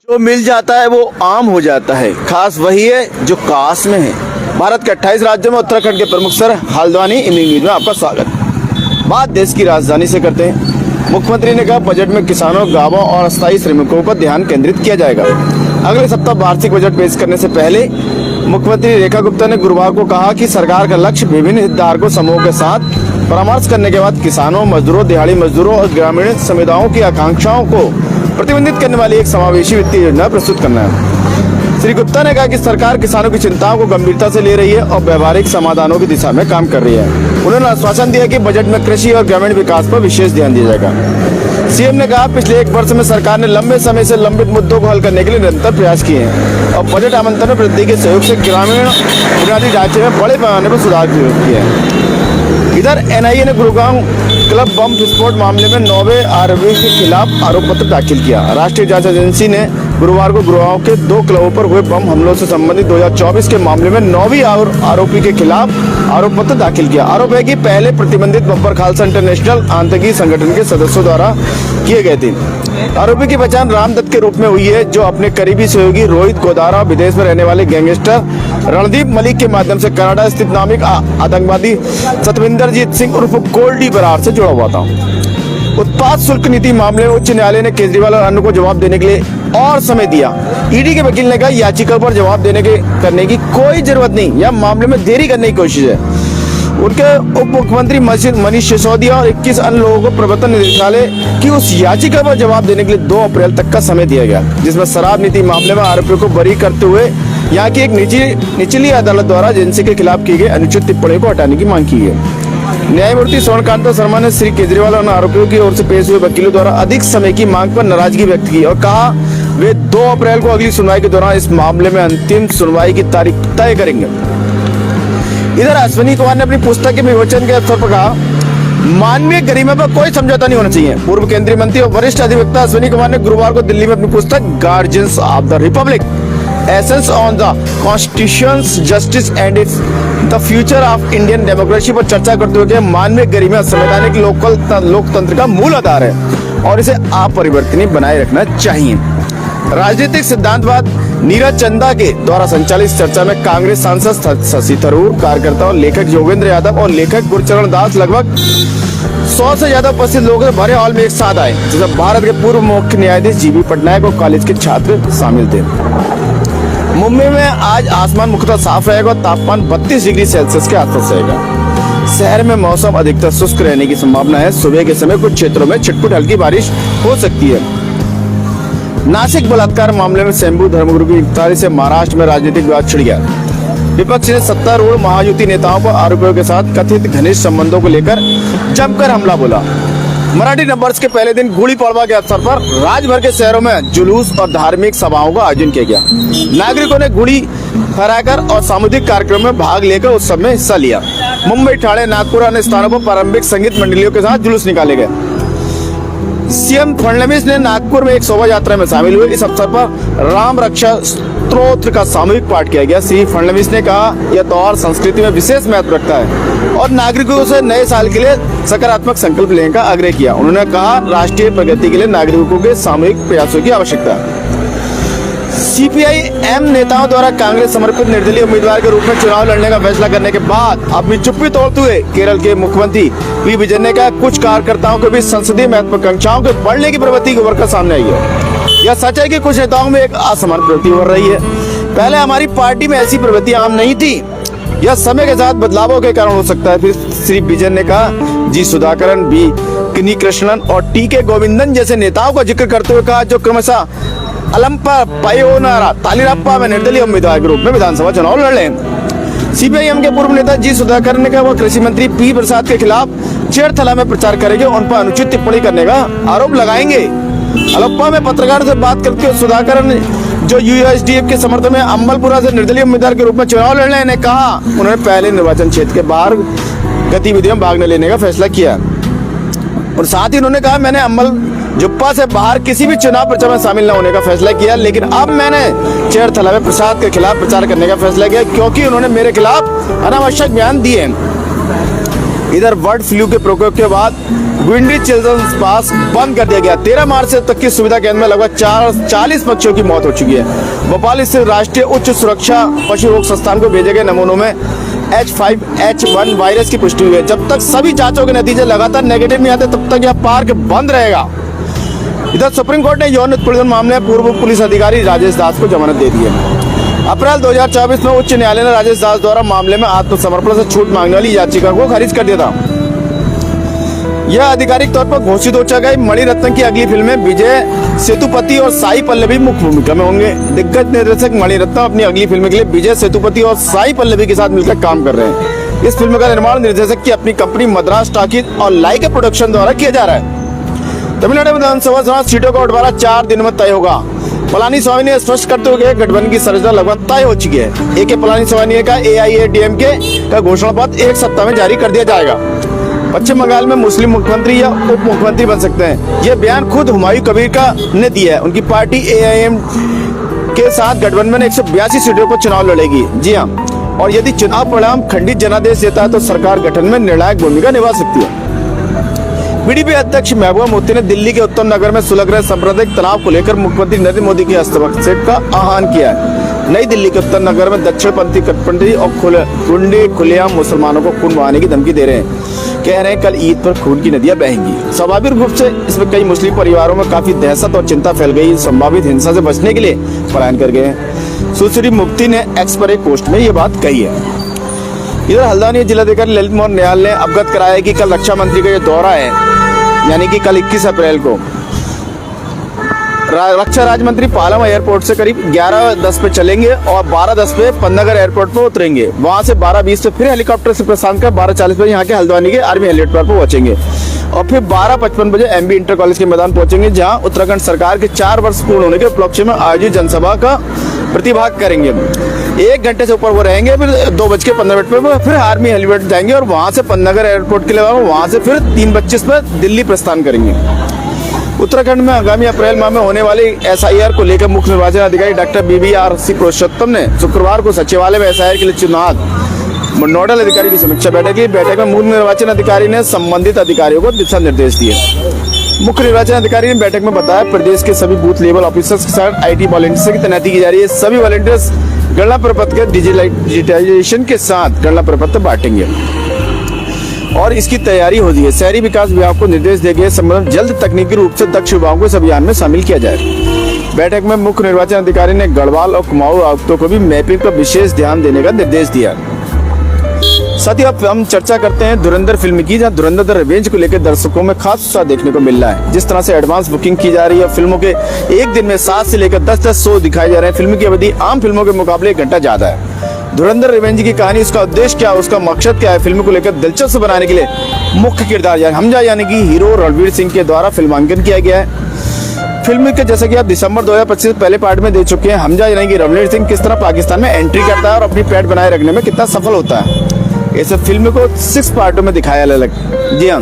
जो मिल जाता है वो आम हो जाता है, खास वही है जो काश में है। भारत के 28 राज्यों में उत्तराखंड के प्रमुख शहर हल्द्वानी इमली में आपका स्वागत। बात देश की राजधानी से करते हैं। मुख्यमंत्री ने कहा बजट में किसानों, गांवों और अस्थायी श्रमिकों पर ध्यान केंद्रित किया जाएगा। अगले सप्ताह वार्षिक बजट पेश करने से पहले मुख्यमंत्री रेखा गुप्ता ने गुरुवार को कहा कि सरकार का लक्ष्य विभिन्न हितधारकों समूहों के साथ परामर्श करने के बाद किसानों, मजदूरों, दिहाड़ी मजदूरों और ग्रामीण समुदायों की आकांक्षाओं को प्रतिबंधित करने वाली एक समावेशी वित्तीय योजना प्रस्तुत करना है। श्री गुप्ता ने कहा कि सरकार किसानों की चिंताओं को गंभीरता से ले रही है और व्यवहारिक समाधानों की दिशा में काम कर रही है। उन्होंने आश्वासन दिया कि बजट में कृषि और ग्रामीण विकास पर विशेष ध्यान दिया जाएगा। सीएम ने कहा पिछले 1 वर्ष में सरकार ने लंबे समय से लंबित मुद्दों को हल करने के लिए निरंतर प्रयास किए हैं और बजट आवंटन में वृद्धि के सहयोग से ग्रामीण बुनियादी ढांचे में बड़े पैमाने पर सुधार किए हैं। इधर एनआईए ने गुरुग्राम क्लब बम विस्फोट मामले में 9वें आरोपी के खिलाफ आरोप पत्र दाखिल किया। राष्ट्रीय जांच एजेंसी ने गुरुवार को गुरुग्राम के 2 क्लबों पर हुए बम हमलों से संबंधित 2024 के मामले में 9वीं आरोपी के खिलाफ आरोप पत्र दाखिल किया। आरोप है कि पहले प्रतिबंधित बम पर खालसा इंटरनेशनल आतंकी संगठन के सदस्यों द्वारा किए गए थे। आरोपी की पहचान रामदत्त के रूप में हुई है, जो अपने करीबी सहयोगी रोहित गोदारा, विदेश में रहने वाले गैंगस्टर रणदीप मलिक के माध्यम से कनाडा स्थित नामिक आतंकवादी सतविंदरजीत सिंह उर्फ गोल्डी बरार से जुड़ा हुआ था। उत्पाद शुल्क नीति मामले में उच्च न्यायालय ने केजरीवाल और अन्य को जवाब देने के लिए और समय दिया। ईडी के वकील ने कहा याचिका पर जवाब करने की कोई जरूरत नहीं, यह मामले में देरी करने की कोशिश है। उनके उप मुख्यमंत्री मनीष सिसोदिया और 21 अन्य लोगों को प्रवर्तन निदेशालय की उस याचिका पर जवाब देने के लिए 2 अप्रैल तक का समय दिया गया, जिसमें शराब नीति मामले में आरोपियों को बरी करते हुए यहाँ की एक निचली अदालत द्वारा एजेंसी के खिलाफ की गई अनुचित टिप्पणी को हटाने की मांग की है। न्यायमूर्ति स्वर्णकांता शर्मा ने श्री केजरीवाल और आरोपियों की ओर से पेश हुए वकीलों द्वारा अधिक समय की मांग पर नाराजगी व्यक्त की और कहा वे 2 अप्रैल को अगली सुनवाई के दौरान इस मामले में अंतिम सुनवाई की तारीख तय करेंगे। इधर अश्विनी कुमार ने अपनी पुस्तक के विमोचन के अवसर पर कहा मानवीय गरिमा पर कोई समझौता नहीं होना चाहिए। पूर्व केंद्रीय मंत्री और वरिष्ठ अधिवक्ता अश्विनी कुमार ने गुरुवार को दिल्ली में अपनी पुस्तक guardians of the Republic essence on the constitution, justice and it's the future of Indian democracy पर चर्चा करते हुए मानवीय गरिमा संवैधानिक लोकतंत्र का मूल आधार है और इसे अपरिवर्तनीय बनाए रखना चाहिए। राजनीतिक सिद्धांतवाद नीरज चंदा के द्वारा संचालित चर्चा में कांग्रेस सांसद शशि थरूर, कार्यकर्ता और लेखक योगेंद्र यादव और लेखक गुरचरण दास लगभग 100 से ज्यादा उपस्थित लोग भरे हॉल में एक साथ आए, जिसमें भारत के पूर्व मुख्य न्यायाधीश जीबी पटनायक और कॉलेज के छात्र शामिल थे। मुंबई में आज आसमान मुख्यतः साफ रहेगा और तापमान 32 डिग्री सेल्सियस के आसपास रहेगा। शहर में मौसम अधिकतर शुष्क रहने की संभावना है। सुबह के समय कुछ क्षेत्रों में छिटपुट हल्की बारिश हो सकती है। नासिक बलात्कार मामले में शंभू धर्मगुरु की गिरफ्तारी से महाराष्ट्र में राजनीतिक विवाद छिड़ गया। विपक्ष ने सत्तारूढ़ महायुति नेताओं पर आरोपियों के साथ कथित घनिष्ठ संबंधों को लेकर जमकर हमला बोला। मराठी नववर्ष के पहले दिन गुड़ी पड़वा के अवसर पर राज्य भर के शहरों में जुलूस और धार्मिक सभाओं का आयोजन किया गया। नागरिकों ने गुड़ी फहराकर और सामुदायिक कार्यक्रम में भाग लेकर उत्सव में हिस्सा लिया। मुंबई, ठाणे, नागपुर अन्य स्थानों पर पारंपरिक संगीत मंडलियों के साथ जुलूस निकाले गए। सीएम फडणवीस ने नागपुर में एक शोभा यात्रा में शामिल हुए। इस अवसर पर राम रक्षा स्तोत्र का सामूहिक पाठ किया गया। श्री फडणवीस ने कहा यह त्योहार संस्कृति में विशेष महत्व रखता है और नागरिकों से नए साल के लिए सकारात्मक संकल्प लेने का आग्रह किया। उन्होंने कहा राष्ट्रीय प्रगति के लिए नागरिकों के सामूहिक प्रयासों की आवश्यकता है। सीपीआई-एम नेताओं द्वारा कांग्रेस समर्पित निर्दलीय उम्मीदवार के रूप में चुनाव लड़ने का फैसला करने के बाद अपनी चुप्पी तोड़ते हुए केरल के मुख्यमंत्री पी विजयन ने कहा कुछ कार्यकर्ताओं के बीच संसदीय महत्वाकांक्षाओं के बढ़ने की प्रवृत्ति उभर कर सामने आई है। यह सच है कि कुछ नेताओं में एक असमान प्रवृत्ति उभर रही है। पहले हमारी पार्टी में ऐसी प्रवृत्ति आम नहीं थी। यह समय के साथ बदलावों के कारण हो सकता है। फिर श्री विजयन ने कहा जी सुधाकरन, बी किनी कृष्णन और टी के गोविंदन जैसे नेताओं का जिक्र करते हुए कहा जो क्रमशः अलंपा पयोनारा तालिराप्पा में निर्दलीय उम्मीदवार के रूप में विधानसभा चुनाव लड़ रहे हैं। सीपीआई-एम के पूर्व नेता जी सुधाकर ने कहा वह कृषि मंत्री पी प्रसाद के खिलाफ चेरथला में प्रचार करेंगे, उन पर अनुचित टिप्पणी करने का आरोप लगाएंगे। अलप्पा में पत्रकारों से बात करते हुए सुधाकर ने जो यूएसडीएफ के समर्थन में अम्बलपुरा से निर्दलीय उम्मीदवार के रूप में चुनाव लड़ने ने कहा उन्होंने पहले निर्वाचन क्षेत्र के बाहर गतिविधियों में भाग न लेने का फैसला किया और साथ ही उन्होंने कहा मैंने अम्बल जुप्पा से बाहर किसी भी चुनाव प्रचार में शामिल न होने का फैसला किया, लेकिन अब मैंने चेरथला में प्रसाद के खिलाफ प्रचार करने का फैसला किया क्योंकि उन्होंने मेरे खिलाफ अनावश्यक बयान दिए। इधर बर्ड फ्लू के प्रकोप के बाद गुइंडी चिल्ड्रंस पार्क बंद कर दिया गया। 13 मार्च से तक की सुविधा केंद्र में लगभग 40 पक्षियों की मौत हो चुकी है। भोपाल स्थित राष्ट्रीय उच्च सुरक्षा पशु रोग संस्थान को भेजे गए नमूनों में H5N1 वायरस की पुष्टि हुई है। जब तक सभी जांचों के नतीजे लगातार नेगेटिव नहीं आते तब तक यह पार्क बंद रहेगा। इधर सुप्रीम कोर्ट ने यौन उत्पीड़न मामले में पूर्व पुलिस अधिकारी राजेश दास को जमानत दे दी है। अप्रैल 2024 में उच्च न्यायालय ने राजेश दास द्वारा मामले में आत्मसमर्पण से छूट मांगने वाली याचिका को खारिज कर दिया था। यह आधिकारिक तौर पर घोषित हो चुका है। मणिरत्नम की अगली फिल्म में विजय सेतुपति और साई पल्लवी मुख्य भूमिका में होंगे। दिग्गज निर्देशक मणिरत्नम अपनी अगली फिल्म के लिए विजय सेतुपति और साई पल्लवी के साथ मिलकर काम कर रहे हैं। इस फिल्म का निर्माण निर्देशक की अपनी कंपनी मद्रास टॉकीज और लाइका प्रोडक्शन द्वारा किया जा रहा है। तमिलनाडु विधानसभा चुनाव सीटों का बंटवारा 4 दिन में तय होगा। पलानीस्वामी ने स्पष्ट करते हुए गठबंधन की संरचना लगभग तय हो चुकी है। ए के पलानीस्वामी का AIADMK का घोषणा पत्र एक सप्ताह में जारी कर दिया जाएगा। पश्चिम बंगाल में मुस्लिम मुख्यमंत्री या उप मुख्यमंत्री बन सकते हैं। यह बयान खुद हुमायूं कबीर का ने दिया है। उनकी पार्टी AIM के साथ गठबंधन में 182 सीटों पर चुनाव लड़ेगी। जी हाँ, और यदि चुनाव परिणाम खंडित जनादेश देता है तो सरकार गठन में निर्णायक भूमिका निभा सकती है। बीडीपी अध्यक्ष महबूबा मुफ्ती ने दिल्ली के उत्तम नगर में सुलग रहे सांप्रदायिक तनाव को लेकर मुख्यमंत्री नरेंद्र मोदी के हस्तक्षेप का आह्वान किया है। नई दिल्ली के उत्तर नगर में दक्षिणपंथी कट्टरपंथी और गुंडे खुलेआम मुसलमानों को खून बहाने की धमकी दे रहे हैं। कह रहे हैं कल ईद पर खून की नदियां बहेंगी। स्वाभाविक रूप से इसमें कई मुस्लिम परिवारों में काफी दहशत और चिंता फैल गई। संभावित हिंसा से बचने के लिए पलायन कर गए हैं। सुश्री मुफ्ती ने एक्स पर एक पोस्ट में ये बात कही है। इधर हल्द्वानी जिलाधिकारी ललित मोहन निहाल ने अवगत कराया कि कल रक्षा मंत्री का ये दौरा है, यानी कि कल 21 अप्रैल को रक्षा राज्य मंत्री पालम एयरपोर्ट से करीब 11:10 पे चलेंगे और 12:10 पे पन्नागर एयरपोर्ट पर उतरेंगे। वहां से 12:20 पे फिर हेलीकॉप्टर से प्रस्थान कर 12:40 बजे यहाँ के हल्द्वानी के आर्मी हेलीपैड पर पहुंचेंगे और फिर 12:55 बजे MB इंटर कॉलेज के मैदान पहुंचेंगे, जहां उत्तराखंड सरकार के 4 वर्ष पूर्ण होने के उपलक्ष्य में आयोजित जनसभा का प्रतिभाग करेंगे। 1 घंटे से ऊपर वो रहेंगे। फिर 2:15 पे फिर आर्मी हेलीपैड जाएंगे और वहां से पन्नागर एयरपोर्ट के लिए वहां से फिर 3:25 पे दिल्ली प्रस्थान करेंगे। उत्तराखंड में आगामी अप्रैल माह में होने वाली SIR को लेकर मुख्य निर्वाचन अधिकारी डॉक्टर BBRC पुरुषोत्तम ने शुक्रवार को सचिवालय में SIR के लिए चुनाव नोडल अधिकारी की समीक्षा बैठक की। बैठक में मुख्य निर्वाचन अधिकारी ने संबंधित अधिकारियों को दिशा निर्देश दिए। मुख्य निर्वाचन अधिकारी ने बैठक में बताया प्रदेश के सभी बूथ लेवल ऑफिसर्स के साथ IT वॉलंटियर्स की तैनाती की जा रही है। सभी वॉलंटियर्स गणना प्रपत्र के डिजिटाइजेशन के साथ गणना प्रपत्र बांटेंगे और इसकी तैयारी हो रही है। शहरी विकास विभाग को निर्देश दिए गए संबंध जल्द तकनीकी रूप से दक्ष विभागों को इस अभियान में शामिल किया जाए। बैठक में मुख्य निर्वाचन अधिकारी ने गढ़वाल और कुमाऊं आयुक्तों को भी मैपिंग पर विशेष ध्यान देने का निर्देश दिया। साथ ही अब हम चर्चा करते हैं धुरंधर फिल्म की, जहां धुरंधर द रिवेंज को लेकर दर्शकों में खास उत्साह देखने को मिल रहा है। जिस तरह से एडवांस बुकिंग की जा रही है, फिल्मों के एक दिन में 7 से लेकर 10 शो दिखाए जा रहे हैं। फिल्म की अवधि आम फिल्मों के मुकाबले 1 घंटा ज्यादा है। धुरंधर रिवेंज की कहानी, उसका उद्देश्य क्या है, उसका मकसद क्या है, फिल्म को लेकर दिलचस्प बनाने के लिए मुख्य किरदार हमजा यानी कि हीरो रणवीर सिंह के द्वारा फिल्मांकन किया गया है। फिल्म के जैसे कि आप दिसंबर 2025 पहले पार्ट में दे चुके हैं, हमजा यानी कि रणवीर सिंह किस तरह पाकिस्तान में एंट्री करता है और अपनी पैठ बनाए रखने में कितना सफल होता है। इस फिल्म को 6 पार्टों में दिखाया अलग। जी हाँ,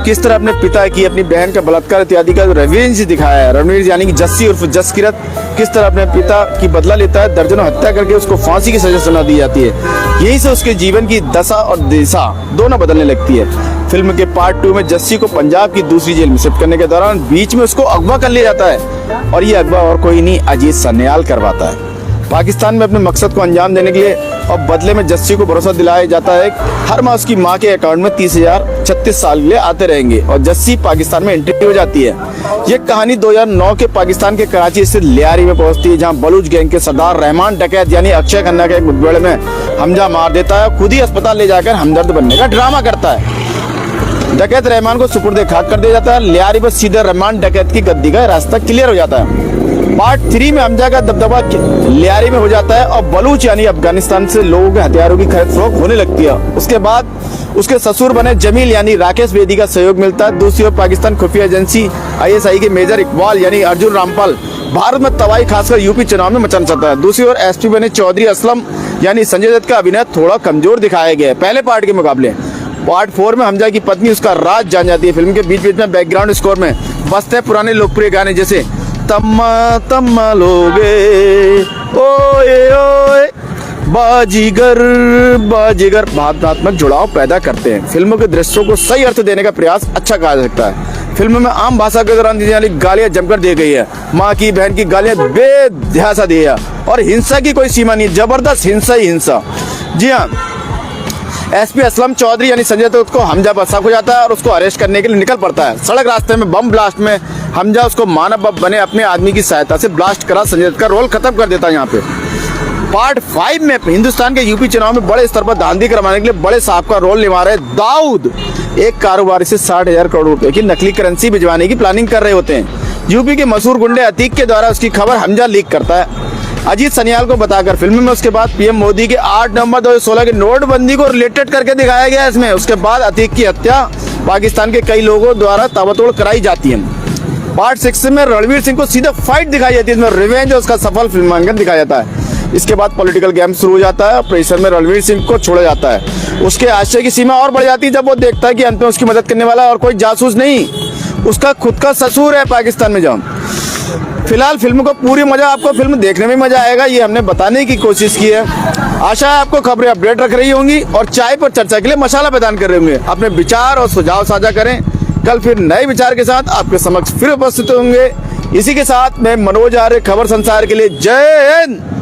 किस तरह अपने पिता की, अपनी बहन का बलात्कार इत्यादि का रिवेंज दिखाया है। रणवीर यानी कि जस्सी उर्फ जसकिरत किस तरह अपने पिता की बदला लेता है, दर्जनों हत्या करके उसको फांसी की सजा सुना दी जाती है। यही से उसके जीवन की दशा और दिशा दोनों बदलने लगती है। फिल्म के पार्ट 2 में जस्सी को पंजाब की दूसरी जेल में शिफ्ट करने के दौरान बीच में उसको अगवा कर लिया जाता है और ये अगवा और कोई नहीं, अजीत सन्याल करवाता है। पाकिस्तान में अपने मकसद को अंजाम देने के लिए और बदले में जस्सी को भरोसा दिलाया जाता है हर माह उसकी मां के अकाउंट में 30,000 36 साल के लिए आते रहेंगे और जस्सी पाकिस्तान में एंट्री हो जाती है। ये कहानी 2009 के पाकिस्तान के कराची स्थित लियारी में पहुंचती है, जहां बलूच गैंग के सरदार रहमान डकैत यानी अक्षय खन्ना के एक मुठभेड़ में हमजा मार देता है। खुद ही अस्पताल ले जाकर हमदर्द बनने का ड्रामा करता है। डकैत रहमान को सुपुर्द खाक कर दिया जाता है। लियारी पर सीधे रहमान डकैत की गद्दी का रास्ता क्लियर हो जाता है। पार्ट 3 में हमजा का दबदबा लियारी में हो जाता है और बलूच यानी अफगानिस्तान से लोगों के हथियारों की खरीद फरोख्त होने लगती है। उसके बाद उसके ससुर बने जमील यानी राकेश बेदी का सहयोग मिलता है। दूसरी ओर पाकिस्तान खुफिया एजेंसी ISI के मेजर इकबाल यानी अर्जुन रामपाल भारत में तबाही खासकर यूपी चुनाव में मचाना चाहता है। दूसरी ओर SP बने चौधरी असलम यानी संजय दत्त का अभिनय थोड़ा कमजोर दिखाया गया है पहले पार्ट के मुकाबले। पार्ट 4 में हमजा की पत्नी उसका राज जान जाती है। फिल्म के बीच बीच में बैकग्राउंड स्कोर में बजते पुराने लोकप्रिय गाने जैसे तम्मा तम्मा लोगे ओए ओए बाजीगर बाजीगर भावनात्मक जुड़ाव पैदा करते हैं। फिल्मों के दृश्यों को सही अर्थ देने का प्रयास अच्छा कहा जा सकता है। फिल्म में आम भाषा के दौरान दी जाने वाली गालियां जमकर दी गई है। माँ की, बहन की गालियां बेध्यासा दी है और हिंसा की कोई सीमा नहीं, जबरदस्त हिंसा ही हिंसा। जी हाँ, एसपी असलम चौधरी यानी संजय दत्त को हमजा पर शक हो जाता है और उसको अरेस्ट करने के लिए निकल पड़ता है। सड़क रास्ते में बम ब्लास्ट में हमजा उसको मानव बने अपने आदमी की सहायता से ब्लास्ट करा संजय दत्त का रोल खत्म कर देता है। यहाँ पे पार्ट 5 में हिंदुस्तान के यूपी चुनाव में बड़े स्तर पर धांधली करवाने के लिए बड़े साहब का रोल निभा रहे दाऊद एक कारोबारी से 60,000 करोड़ रुपए की नकली करेंसी भिजवाने की प्लानिंग कर रहे होते हैं। यूपी के मशहूर गुंडे अतीक के द्वारा उसकी खबर हमजा लीक करता है अजीत सनियाल को बताकर। फिल्म में उसके बाद पीएम मोदी के 8 नवंबर 2016 की नोटबंदी को रिलेटेड करके दिखाया गया है इसमें। उसके बाद अतीक की हत्या पाकिस्तान के कई लोगों द्वारा ताबड़तोड़ कराई जाती है। पार्ट 6 में रणवीर सिंह को सीधा फाइट दिखाई जाती है, इसमें रिवेंज और उसका सफल फिल्मांकन दिखाया जाता है। इसके बाद पॉलिटिकल गेम शुरू हो जाता है। प्रेशर में रणवीर सिंह को छोड़ा जाता है। उसके आश्चर्य की सीमा और बढ़ जाती है जब वो देखता है कि अंत में उसकी मदद करने वाला और कोई जासूस नहीं, उसका खुद का ससुर है पाकिस्तान में। जब फिलहाल फिल्म को पूरी मजा, आपको फिल्म देखने में मजा आएगा, ये हमने बताने की कोशिश की है। आशा है आपको खबरें अपडेट रख रही होंगी और चाय पर चर्चा के लिए मसाला प्रदान कर रहे होंगे। अपने विचार और सुझाव साझा करें। कल फिर नए विचार के साथ आपके समक्ष फिर उपस्थित होंगे। इसी के साथ मैं मनोज आर्य, खबर संसार के लिए जय हिंद।